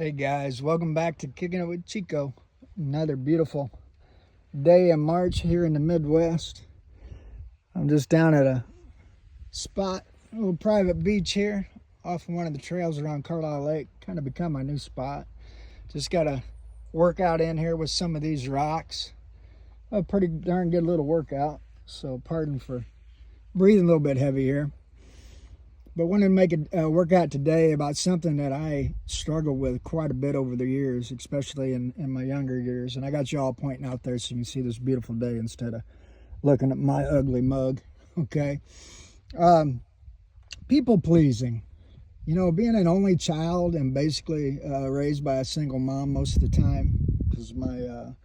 Hey guys, welcome back to Kicking It with Chico. Another beautiful day in March here in the Midwest. I'm just down at a spot, a little private beach here off of one of the trails around Carlisle Lake. Kind of become my new spot. Just got to work out in here with some of these rocks. A pretty darn good little workout, so pardon for breathing a little bit heavy here. But wanted to make a workout today about something that I struggled with quite a bit over the years, especially in my younger years. And I got you all pointing out there so you can see this beautiful day instead of looking at my ugly mug, okay? People pleasing. You know, being an only child and basically raised by a single mom most of the time, because my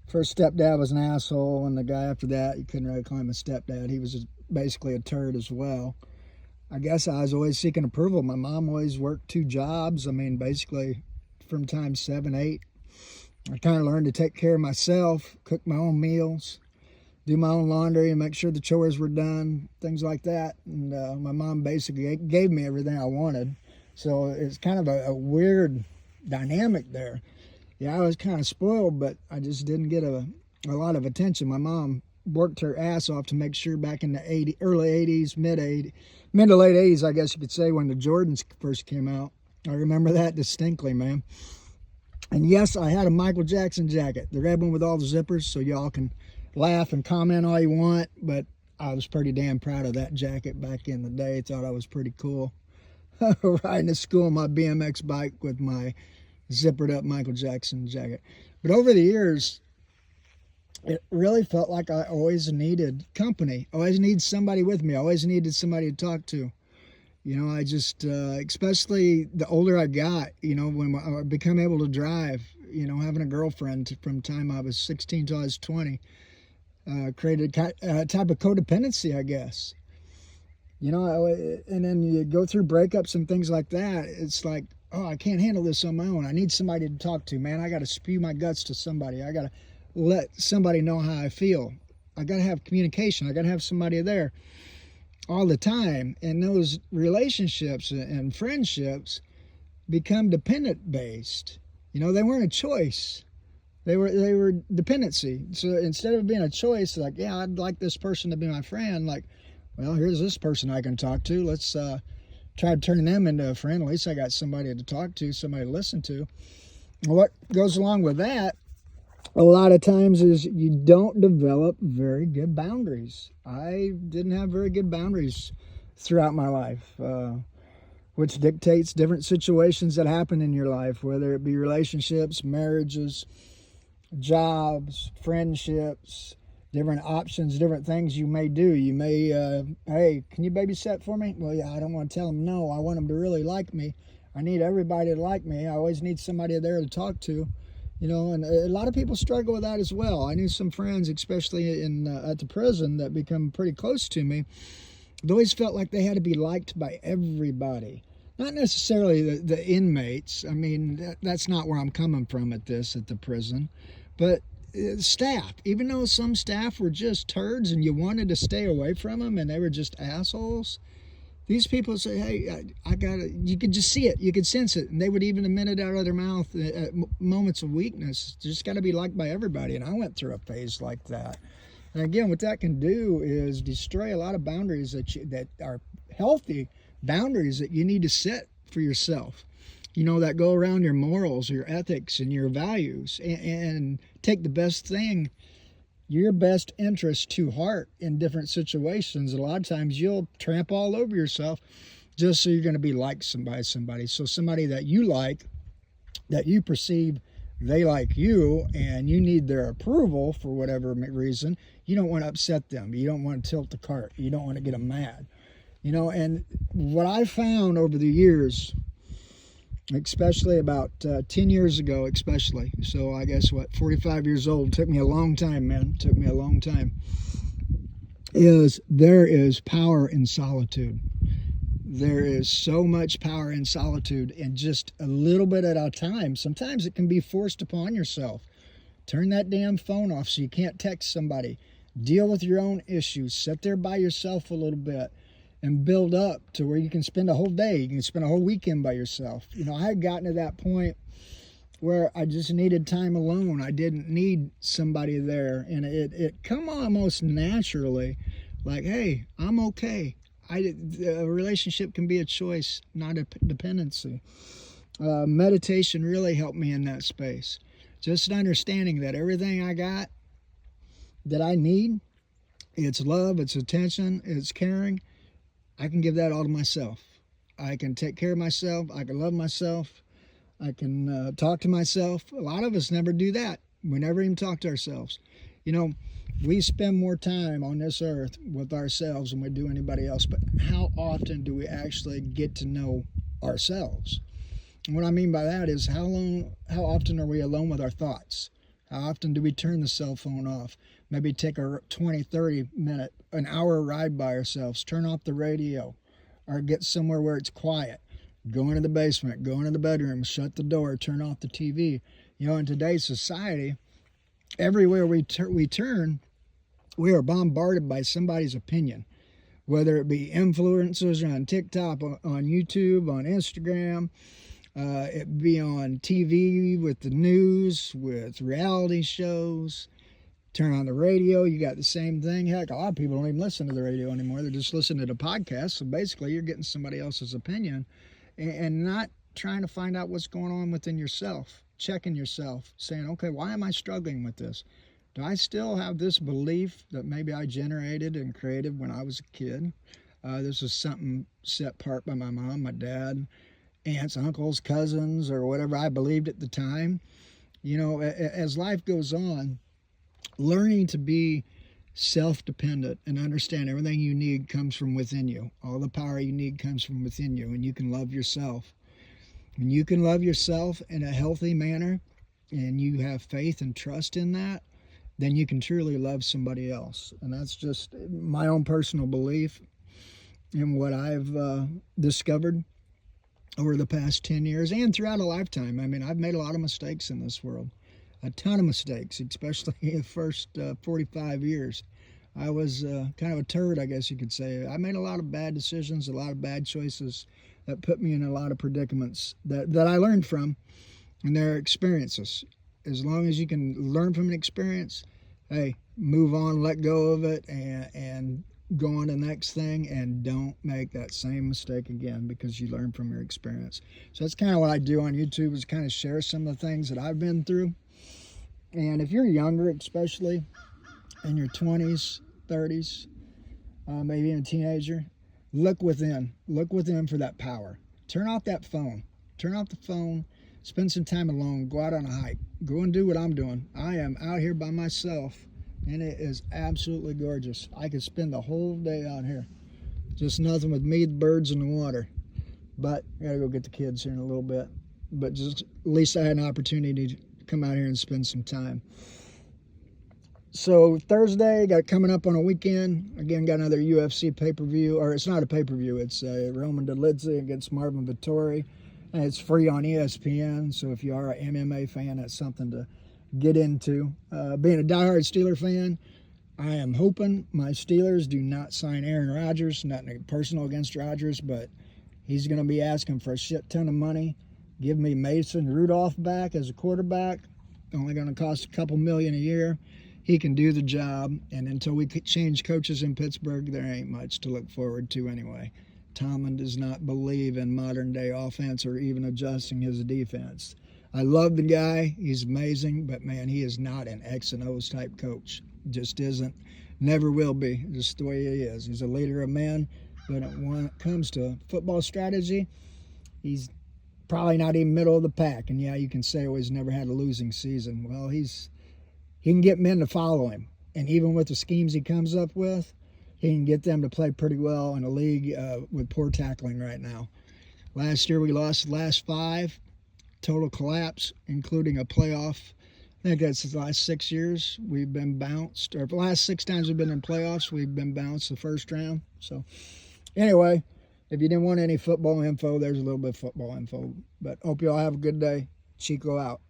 first stepdad was an asshole, and the guy after that, you couldn't really call him a stepdad. He was basically a turd as well. I guess I was always seeking approval. My mom always worked 2 jobs. I mean, basically from time 7, 8. I kind of learned to take care of myself, cook my own meals, do my own laundry, and make sure the chores were done, things like that. And my mom basically gave me everything I wanted. So it's kind of a weird dynamic there. Yeah, I was kind of spoiled, but I just didn't get a lot of attention. My mom worked her ass off to make sure back in the early 80s, mid to late 80s, I guess you could say, when the Jordans first came out. I remember that distinctly, man. And yes, I had a Michael Jackson jacket, the red one with all the zippers, so y'all can laugh and comment all you want, but I was pretty damn proud of that jacket back in the day. Thought I was pretty cool. Riding to school on my BMX bike with my zippered up Michael Jackson jacket. But over the years, it really felt like I always needed company. I always needed somebody with me. I always needed somebody to talk to. You know, I just, especially the older I got, you know, when I became able to drive, you know, having a girlfriend from the time I was 16 till I was 20, created a type of codependency, I guess. You know, and then you go through breakups and things like that. It's like, oh, I can't handle this on my own. I need somebody to talk to, man. I got to spew my guts to somebody. I got to let somebody know how I feel. I got to have communication. I got to have somebody there all the time. And those relationships and friendships become dependent based. You know, they weren't a choice. They were dependency. So instead of being a choice, like, yeah, I'd like this person to be my friend, like, well, here's this person I can talk to. Let's try to turn them into a friend. At least I got somebody to talk to, somebody to listen to. What goes along with that a lot of times is you don't develop very good boundaries. I didn't have very good boundaries throughout my life, which dictates different situations that happen in your life, whether it be relationships, marriages, jobs, friendships, different options, different things you may do. You may, hey, can you babysit for me? Well, yeah, I don't want to tell them no. I want them to really like me. I need everybody to like me. I always need somebody there to talk to. You know, and a lot of people struggle with that as well. I knew some friends, especially at the prison, that become pretty close to me. They always felt like they had to be liked by everybody. Not necessarily the inmates. I mean, that's not where I'm coming from at the prison. But staff, even though some staff were just turds and you wanted to stay away from them and they were just assholes, these people say, hey, I got to, you could just see it. You could sense it. And they would even admit it out of their mouth at moments of weakness. Just got to be liked by everybody. And I went through a phase like that. And again, what that can do is destroy a lot of boundaries that are healthy boundaries that you need to set for yourself. You know, that go around your morals, your ethics, and your values. And take the best thing, your best interest to heart in different situations. A lot of times you'll tramp all over yourself just so you're going to be liked by somebody. So somebody that you like, that you perceive they like you, and you need their approval for whatever reason, you don't want to upset them. You don't want to tilt the cart. You don't want to get them mad. You know, and what I found over the years, especially about 10 years ago, especially. So I guess, 45 years old. Took me a long time, man. Took me a long time. Is there is power in solitude. There is so much power in solitude, and just a little bit at a time. Sometimes it can be forced upon yourself. Turn that damn phone off so you can't text somebody. Deal with your own issues. Sit there by yourself a little bit. and build up to where you can spend a whole day, you can spend a whole weekend by yourself. You know, I had gotten to that point where I just needed time alone. I didn't need somebody there, and it come almost naturally, like, hey, I'm okay. A relationship can be a choice, not a dependency. Meditation really helped me in that space. Just understanding that everything I got that I need, it's love, it's attention, it's caring, I can give that all to myself. I can take care of myself. I can love myself. I can talk to myself. A lot of us never do that. We never even talk to ourselves. You know, we spend more time on this earth with ourselves than we do anybody else, but how often do we actually get to know ourselves? And what I mean by that is how often are we alone with our thoughts? How often do we turn the cell phone off? Maybe take a 20, 30 minute, an hour ride by ourselves, turn off the radio, or get somewhere where it's quiet. Go into the basement, go into the bedroom, shut the door, turn off the TV. You know, in today's society, everywhere we turn, we are bombarded by somebody's opinion, whether it be influencers on TikTok, on YouTube, on Instagram, it be on TV with the news, with reality shows. Turn on the radio, you got the same thing. Heck, a lot of people don't even listen to the radio anymore. They're just listening to podcasts. So basically, you're getting somebody else's opinion and not trying to find out what's going on within yourself, checking yourself, saying, okay, why am I struggling with this? Do I still have this belief that maybe I generated and created when I was a kid? This was something set apart by my mom, my dad, aunts, uncles, cousins, or whatever I believed at the time. You know, as life goes on, learning to be self-dependent and understand everything you need comes from within you. All the power you need comes from within you, and you can love yourself. When you can love yourself in a healthy manner, and you have faith and trust in that, then you can truly love somebody else. And that's just my own personal belief in what I've discovered over the past 10 years and throughout a lifetime. I mean, I've made a lot of mistakes in this world. A ton of mistakes, especially in the first 45 years. I was kind of a turd, I guess you could say. I made a lot of bad decisions, a lot of bad choices that put me in a lot of predicaments that I learned from, and they're experiences. As long as you can learn from an experience, hey, move on, let go of it, and go on to the next thing, and don't make that same mistake again because you learn from your experience. So that's kind of what I do on YouTube, is kind of share some of the things that I've been through. And if you're younger, especially in your 20s, 30s, maybe even a teenager, look within. Look within for that power. Turn off that phone. Turn off the phone. Spend some time alone. Go out on a hike. Go and do what I'm doing. I am out here by myself, and it is absolutely gorgeous. I could spend the whole day out here. Just nothing with me, the birds, and the water. But I gotta go get the kids here in a little bit. But just at least I had an opportunity to come out here and spend some time. So Thursday, got coming up on a weekend. Again, got another UFC pay-per-view, or it's not a pay-per-view. It's Roman Dolidze against Marvin Vettori. And it's free on ESPN. So if you are an MMA fan, that's something to get into. Being a diehard Steeler fan, I am hoping my Steelers do not sign Aaron Rodgers. Nothing personal against Rodgers, but he's going to be asking for a shit ton of money. Give me Mason Rudolph back as a quarterback. Only going to cost a couple million a year. He can do the job. And until we change coaches in Pittsburgh, there ain't much to look forward to anyway. Tomlin does not believe in modern day offense or even adjusting his defense. I love the guy. He's amazing. But, man, he is not an X and O's type coach. Just isn't. Never will be. Just the way he is. He's a leader of men. But when it comes to football strategy, he's probably not even middle of the pack. And yeah, you can say, oh, he's never had a losing season. Well, he can get men to follow him. And even with the schemes he comes up with, he can get them to play pretty well in a league with poor tackling right now. Last year we lost the last 5, total collapse, including a playoff. I think that's the last 6 years we've been bounced. Or the last 6 times we've been in playoffs, we've been bounced the first round. So anyway, if you didn't want any football info, there's a little bit of football info. But hope you all have a good day. Chico out.